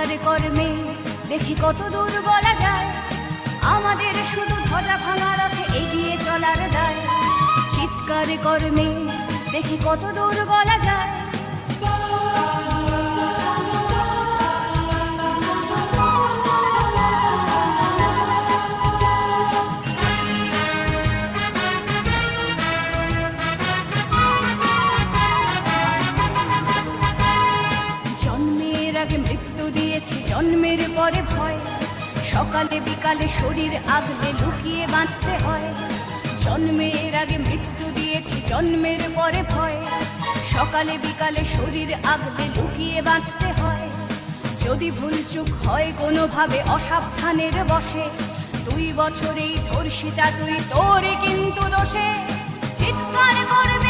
চিৎকার কর্মে দেখি কত দূর বলা যায়, আমাদের শুধু ধ্বজা ভাঙা রথে এগিয়ে চলার দায়। চিৎকার কর্মে দেখি কত দূর বলা যায়। জন্মের আগে মৃত্যু দিয়েছি, জন্মের পরে ভয়, সকালে বিকালে শরীর আগলে লুকিয়ে বাঁচতে হয়। জন্মের আগে মৃত্যু দিয়েছি, জন্মের পরে ভয়, সকালে বিকালে শরীর আগলে লুকিয়ে বাঁচতে হয়। যদি ভুলচুক হয় কোনোভাবে অসাবধানের বশে, 2 বছরেই ধর্ষিতা তুই, তোরে কিন্তু দোষে চিৎকার করবে